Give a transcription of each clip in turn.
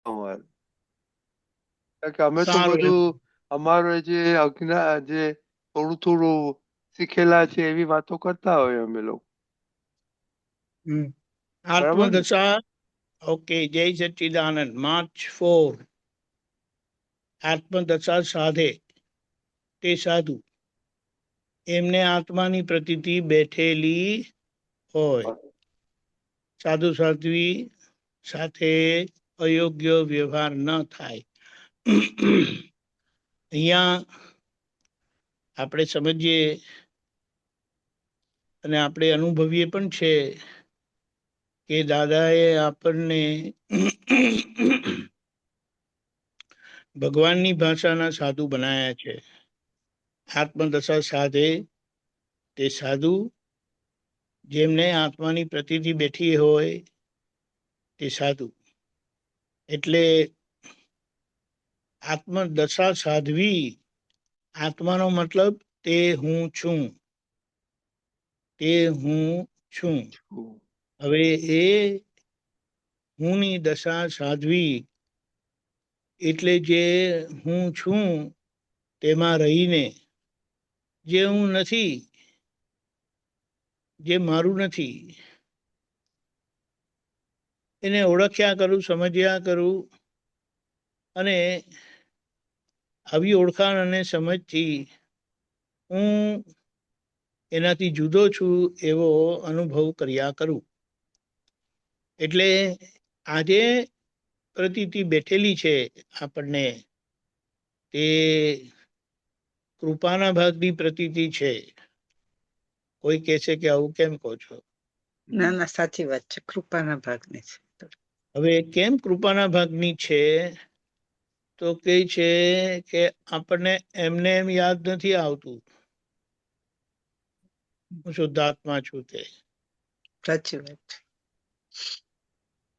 અમારે કારણ કે અમે તો સારું એમ. બધું અમારે જે જે થોડું થોડું શીખેલા છે એવી વાતો કરતા હોય અમે લોકો. હમ. બરાબર ને? આત્મદશા. ઓકે. જય સચ્ચિદાનંદ. March 4. આત્મદશા સાધે તે સાધુ, એમને આત્માની પ્રતીતિ બેઠેલી હોય. સાધુ સાધ્વી સાથે અયોગ્ય વ્યવહાર ન થાય. અહીંયા આપણે સમજીએ અને આપણે અનુભવીએ પણ છે કે દાદાએ આપણને ભગવાનની ભાષાના સાધુ બનાયા છે. આત્મદશા સાધે તે સાધુ, જેમને આત્માની પ્રતીતિ બેઠી હોય તે સાધુ. એટલે આત્મદશા સાધવી, આત્માનો મતલબ તે હું છું. તે હું છું. હવે એ હુંની દશા સાધવી એટલે જે હું છું તેમાં રહીને, જે હું નથી, જે મારું નથી, એને ઓળખ્યા કરું, સમજ્યા કરું. અને આવી ઓળખાણ અને સમજથી હું એનાથી જુદો છું એવો અનુભવ કર્યા કરું. એટલે આજે પ્રતીતિ બેઠેલી છે આપણને, તે કૃપાના ભાગની પ્રતીતિ છે. કોઈ કહે છે કે આવું કેમ કહો છો? ના ના, સાચી વાત છે, કૃપાના ભાગની છે. હવે કેમ કૃપાના ભાગની છે? તો કહે છે કે આપણને એમને એમ યાદ નથી આવતું હું શુદ્ધાત્મા છું તે. સાચી વાત છે.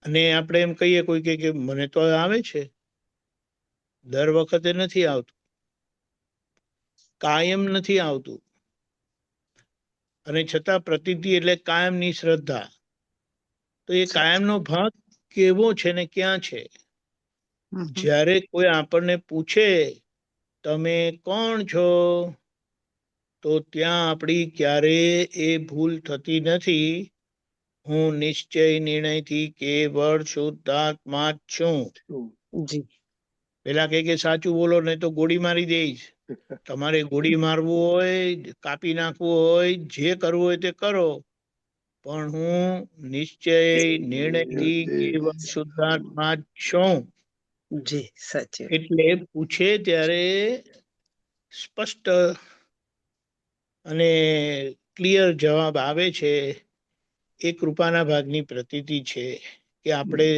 અને આપણે એમ કહીએ કોઈ કે મને તો આવે છે, દર વખતે નથી આવતું, કાયમ નથી આવતું. અને છતાં પ્રતીતિ એટલે કાયમની શ્રદ્ધા. તો એ કાયમનો ભાગ કેવો છે ને ક્યાં છે? જ્યારે કોઈ આપણને પૂછે તમે કોણ છો, તો ત્યાં આપણી ક્યારેય એ ભૂલ થતી નથી. હું નિશ્ચય નિર્ણયથી કેવળ શુદ્ધાત્મા જ છું. જી. પેલા કે સાચું બોલો નહીં તો ગોળી મારી દઈશ. તમારે ગોળી મારવું હોય, કાપી નાખવું હોય, જે કરવું હોય તે કરો, પણ હું નિશ્ચય નિર્ણયથી કેવળ શુદ્ધાત્મા જ છું. જી સાચી. એટલે પૂછે ત્યારે સ્પષ્ટ અને ક્લિયર જવાબ આવે છે. એ કૃપાના ભાગની પ્રતીતિ છે કે આપણે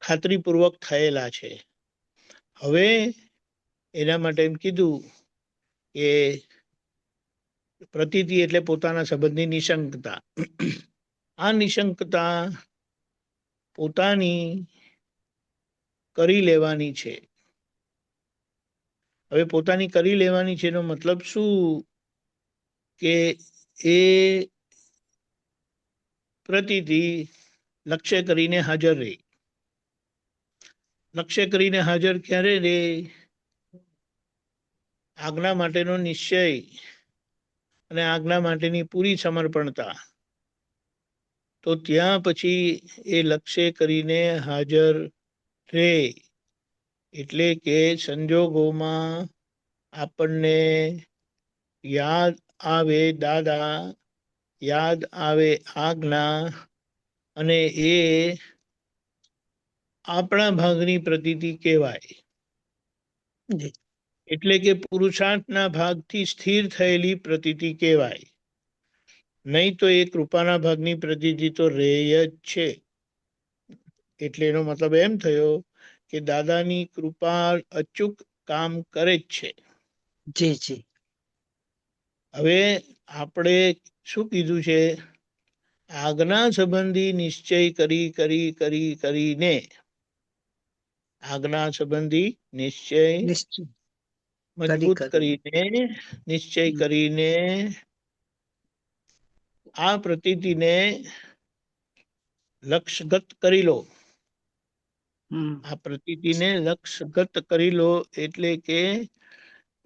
ખાતરીપૂર્વક થયેલા છે. હવે એના માટે એમ કીધું કે પ્રતીતિ એટલે પોતાના સંબંધની નિશંકતા. આ નિશંકતા પોતાની કરી લેવાની છે. હવે પોતાની કરી લેવાની છે એનો મતલબ શું? કે એ પ્રતીતિ લક્ષ્ય કરીને હાજર રહે. લક્ષ્ય કરીને હાજર ક્યારે રે? આજ્ઞા માટેનો નિશ્ચય અને આજ્ઞા માટેની પૂરી સમર્પણતા. તો ત્યાં પછી એ લક્ષ્ય કરીને હાજર રહે. એટલે કે સંજોગોમાં આપણને યાદ આવે દાદા, યાદ આવે આજ્ઞા, અને એ આપણા ભાગની પ્રતીતિ કહેવાય. એટલે કે પુરુષાર્થના ભાગથી સ્થિર થયેલી પ્રતીતિ કહેવાય. નહીં તો એ કૃપાના ભાગની પ્રતીતિ તો રહે જ છે. એટલે એનો મતલબ એમ થયો કે દાદાની કૃપા અચૂક કામ કરે જ છે. જી જી. હવે આપણે શું કીધું છે? આજ્ઞા સંબંધી નિશ્ચય કરીને આજ્ઞા સંબંધી નિશ્ચય નિશ્ચય મજબૂત કરીને નિશ્ચય કરીને આ પ્રતીતિને લક્ષ્યગત કરી લો. આ પ્રતીતિને લક્ષ્યગત કરી લો, એટલે કે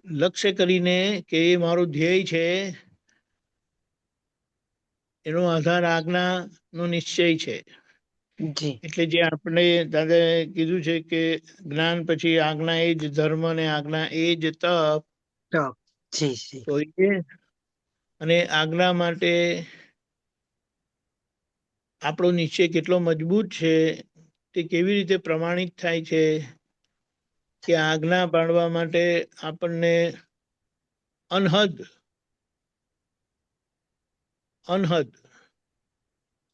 લક્ષ્ય કરીને કે એ મારું ધ્યેય છે, એનો આધાર આજ્ઞા નો નિશ્ચય છે. જી એટલે જે આપણે દાદાએ કીધું છે કે જ્ઞાન પછી આજ્ઞા એ જ ધર્મ ને આજ્ઞા એ જ તપ. તો જી જી તો એ અને આજ્ઞા માટે આપણો નિશ્ચય કેટલો મજબૂત છે તે કેવી રીતે પ્રમાણિત થાય છે કે આજ્ઞા પાડવા માટે આપણને અનહદ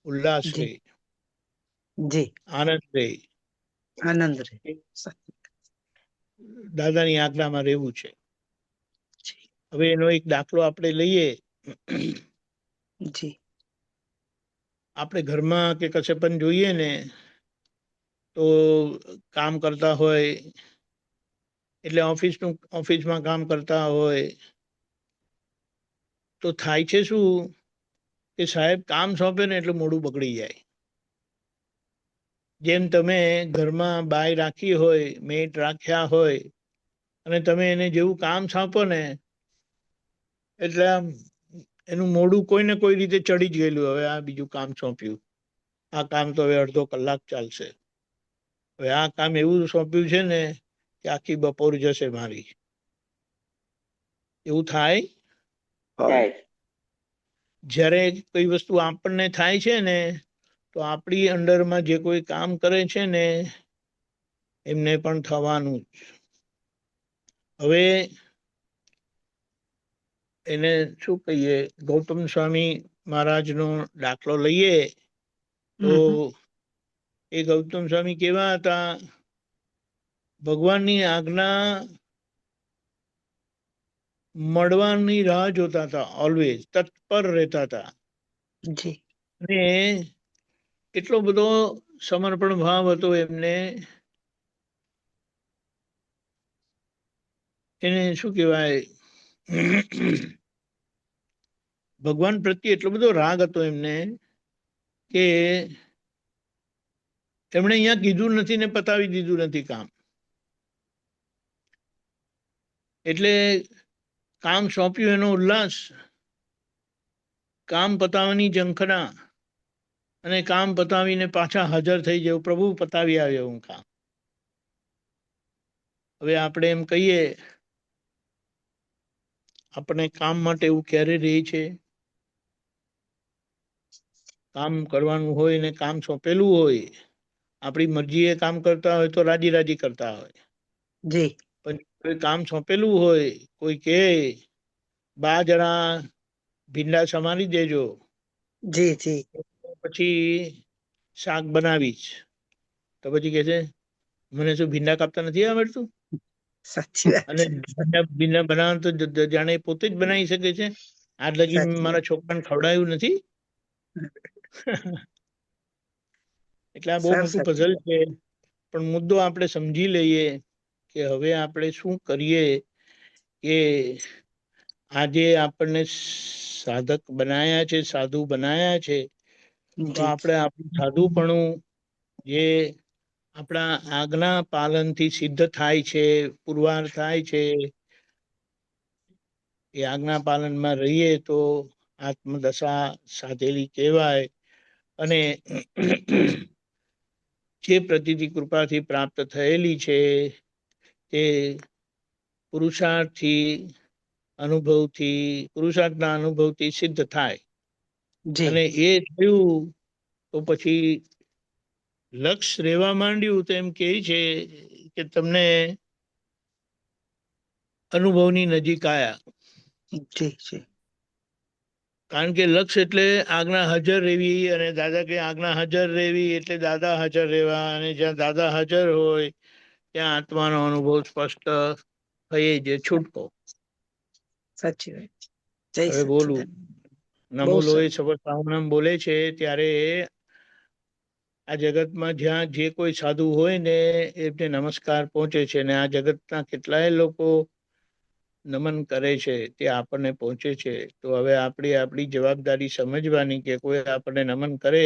ઉલ્લાસ જી રહે, જી આનંદ રહે, આનંદ રે. દાદાની આજ્ઞામાં રહેવું છે. જી હવે એનો એક દાખલો આપણે લઈએ. જી આપણે ઘરમાં કે કશે પણ જોઈએ ને તો કામ કરતા હોય એટલે ઓફિસમાં કામ કરતા હોય તો થાય છે શું કે સાહેબ કામ સોંપે ને એટલે મોડું બગડી જાય. જેમ તમે ઘરમાં બાય રાખી હોય, મેટ રાખ્યા હોય અને તમે એને જેવું કામ સોંપો ને એટલે આમ એનું મોઢું કોઈ ને કોઈ રીતે ચડી જ ગયેલું. હવે આ બીજું કામ સોંપ્યું, આ કામ તો હવે અડધો કલાક ચાલશે, હવે આ કામ એવું સોંપ્યું છે ને કે આખી બપોર જશે મારી, એવું થાય. જ્યારે કઈ વસ્તુ આપણને થાય છે ને તો આપણી અંડરમાં જે કોઈ કામ કરે છે ને એમને પણ થવાનું જ. હવે એને શું કહીએ, ગૌતમ સ્વામી મહારાજનો દાખલો લઈએ તો એ ગૌતમ સ્વામી કેવા હતા, ભગવાનની આજ્ઞા મળવાની રાહ જોતા હતા, ઓલવેઝ તત્પર રહેતા હતા. જી અને એટલો બધો સમર્પણ ભાવ હતો એમને, એને શું કહેવાય, ભગવાન પ્રત્યે એટલો બધો રાગ હતો એમને કે એમણે અહીંયા કીધું નથી ને પતાવી દીધું નથી કામ. એટલે કામ સોંપ્યું એનો ઉલ્લાસ, કામ પતાવવાની ઝંખના અને કામ પતાવીને પાછા હાજર થઈ જવું, પ્રભુ પતાવી આવ્યો હું કામ. હવે આપણે એમ કહીએ, આપણે કામ માટે એવું ક્યારે રહે છે, કામ કરવાનું હોય ને કામ સોંપેલું હોય, આપણી મરજીએ કામ કરતા હોય તો રાજી રાજી કરતા હોય, જી પણ કોઈ કામ સોંપેલું હોય, કોઈ કે બા જણા ભીંડા સમારી દેજો, જી જી પછી શાક બનાવીશ, તો પછી કે છે મને શું ભીંડા કાપતા નથી આવડતું? સાચી વાત અને છે. ભીંડા બનાવવાનું તો જાણે પોતે જ બનાવી શકે છે. આજ લગી સાચી વાત. મારા છોકરાને ખવડાવ્યું નથી. એટલે આ બહુ સાવ મોટું સાચી પઝલ વાત. છે. પણ મુદ્દો આપણે સમજી લઈએ કે હવે આપણે શું કરીએ કે આજે આપણને સાધક બનાયા છે, સાધુ બનાયા છે, તો જી આપણે આપણું સાધુપણું જે આપણા આજ્ઞા પાલનથી સિદ્ધ થાય છે, પુરવાર થાય છે, એ આજ્ઞા પાલનમાં રહીએ તો આત્મદશા સાધેલી કહેવાય. અને જે પ્રતીતિ કૃપાથી પ્રાપ્ત થયેલી છે તે પુરુષાર્થથી પુરુષાર્થના અનુભવથી સિદ્ધ થાય. જી અને એ થયું તો પછી લક્ષ્ય રહેવા માંડ્યું તો એમ કહે છે કે તમને અનુભવની નજીક આયા. જી જી કારણ કે લક્ષ્ય એટલે આજ્ઞા હાજર રહેવી, અને દાદા કે આજ્ઞા હાજર રહેવી એટલે દાદા હાજર રહેવા, અને જ્યાં દાદા હાજર હોય ત્યાં આત્માનો અનુભવ સ્પષ્ટ થઈ જ છૂટકો. સાચી વાત. જય હવે બોલું, સચ્ચિદાનંદ. બહુ નમો લોહી સરસ. સર્વસાવનમ બોલે છે ત્યારે આ જગતમાં જ્યાં જે કોઈ સાધુ હોય ને એમને નમસ્કાર પહોંચે છે, ને આ જગતના કેટલાય લોકો નમન કરે છે તે આપણને પહોંચે છે. તો હવે આપણી જવાબદારી સમજવાની કે કોઈ આપણને નમન કરે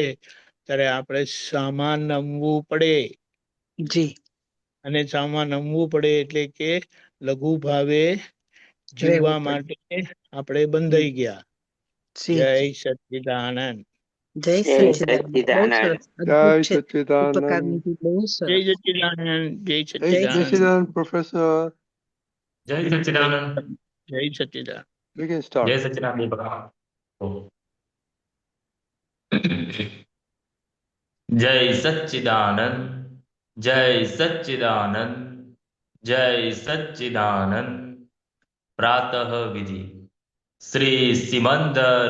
ત્યારે આપણે સામાન નમવું પડે. જી અને સામા નમવું પડે એટલે કે લઘુ ભાવે જીવવા રહેવું પડે. માટે આપણે બંધાઈ ગયા. જી જય જી. સચ્ચિદાનંદ. જય જય સચ્ચિદાનંદ. બહુ સચ્ચિદાનંદ. સરસ, જય અદભુત છે. સચ્ચિદાનંદ. ઉપકારની બહુ જય સરસ. સચ્ચિદાનંદ. જય જય જય સચ્ચિદાનંદ. સચ્ચિદાનંદ, Professor. જય સચ્ચિદાનંદ. જય સચ્ચિદાનંદ. We can start. જય સચ્ચિદાનંદ બાબા. જય સચ્ચિદાનંદ. જય સચ્ચિદાનંદ. જય સચ્ચિદાનંદ. પ્રાતઃ વિધિ શ્રી સિમંદર